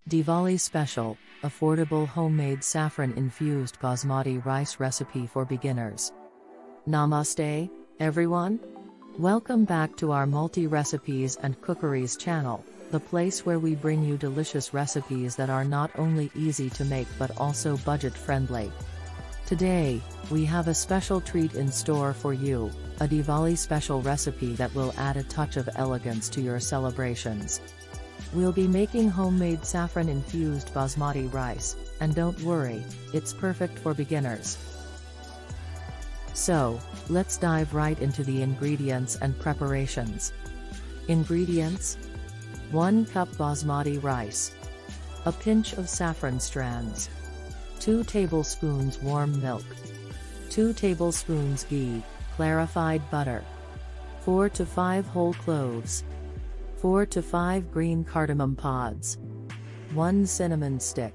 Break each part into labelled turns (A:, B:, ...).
A: Diwali Special, affordable homemade saffron-infused basmati rice recipe for beginners. Namaste, everyone. Welcome back to our multi-recipes and cookeries channel, the place where we bring you delicious recipes that are not only easy to make but also budget-friendly. Today, we have a special treat in store for you, a Diwali special recipe that will add a touch of elegance to your celebrations. We'll be making homemade saffron-infused basmati rice, and don't worry, it's perfect for beginners. So, let's dive right into the ingredients and preparations. Ingredients: 1 cup basmati rice, a pinch of saffron strands, 2 tablespoons warm milk, 2 tablespoons ghee, clarified butter, 4 to 5 whole cloves, 4 to 5 green cardamom pods, 1 cinnamon stick,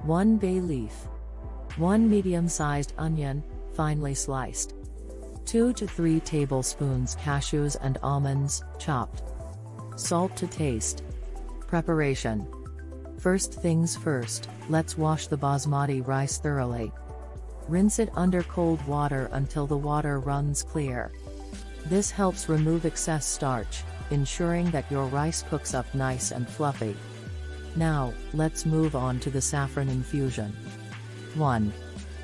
A: 1 bay leaf, 1 medium-sized onion, finely sliced, 2 to 3 tablespoons cashews and almonds, chopped. Salt to taste. Preparation. First things first, let's wash the basmati rice thoroughly. Rinse it under cold water until the water runs clear. This helps remove excess starch, ensuring that your rice cooks up nice and fluffy. Now, let's move on to the saffron infusion. 1.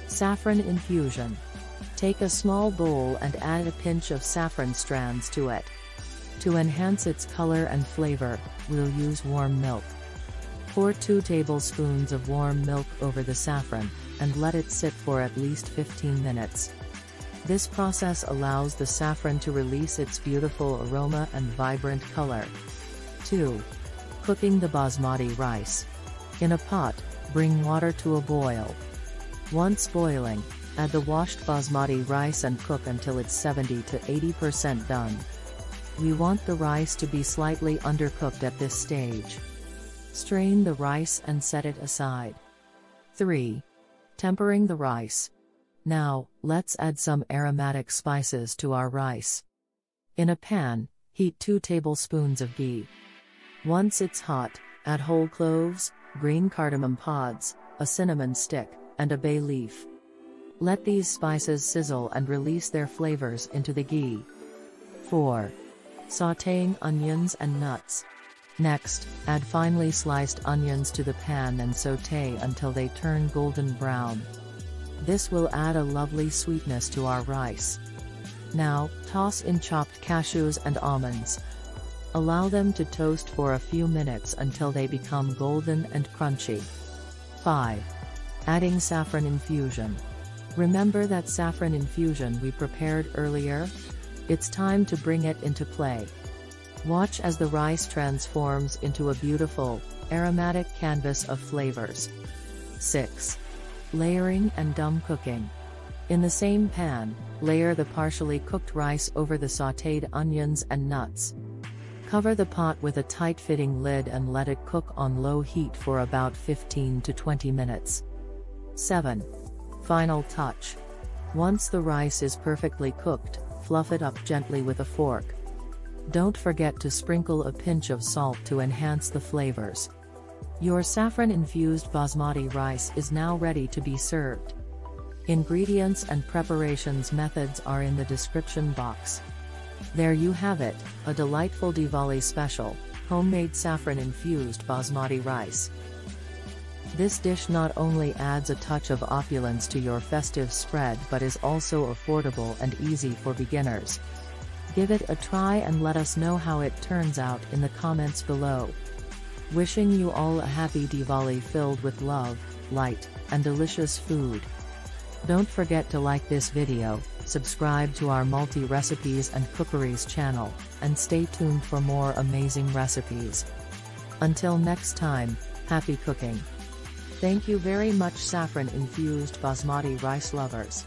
A: Saffron infusion. Take a small bowl and add a pinch of saffron strands to it. To enhance its color and flavor, we'll use warm milk. Pour 2 tablespoons of warm milk over the saffron, and let it sit for at least 15 minutes. This process allows the saffron to release its beautiful aroma and vibrant color. 2. Cooking the basmati rice. In a pot, bring water to a boil. Once boiling, add the washed basmati rice and cook until it's 70 to 80% done. We want the rice to be slightly undercooked at this stage. Strain the rice and set it aside. 3. Tempering the rice. Now, let's add some aromatic spices to our rice. In a pan, heat 2 tablespoons of ghee. Once it's hot, add whole cloves, green cardamom pods, a cinnamon stick, and a bay leaf. Let these spices sizzle and release their flavors into the ghee. 4. Sautéing onions and nuts. Next, add finely sliced onions to the pan and sauté until they turn golden brown. This will add a lovely sweetness to our rice. Now, toss in chopped cashews and almonds. Allow them to toast for a few minutes until they become golden and crunchy. 5. Adding saffron infusion. Remember that saffron infusion we prepared earlier? It's time to bring it into play. Watch as the rice transforms into a beautiful, aromatic canvas of flavors. 6. Layering and dum cooking. In the same pan, layer the partially cooked rice over the sautéed onions and nuts. Cover the pot with a tight-fitting lid and let it cook on low heat for about 15 to 20 minutes. 7. Final touch. Once the rice is perfectly cooked, fluff it up gently with a fork. Don't forget to sprinkle a pinch of salt to enhance the flavors. Your saffron-infused basmati rice is now ready to be served. Ingredients and preparations methods are in the description box. There you have it, a delightful Diwali special, homemade saffron-infused basmati rice. This dish not only adds a touch of opulence to your festive spread but is also affordable and easy for beginners. Give it a try and let us know how it turns out in the comments below. Wishing you all a happy Diwali filled with love, light, and delicious food. Don't forget to like this video, subscribe to our multi-recipes and cookeries channel, and stay tuned for more amazing recipes. Until next time, happy cooking. Thank you very much saffron-infused basmati rice lovers.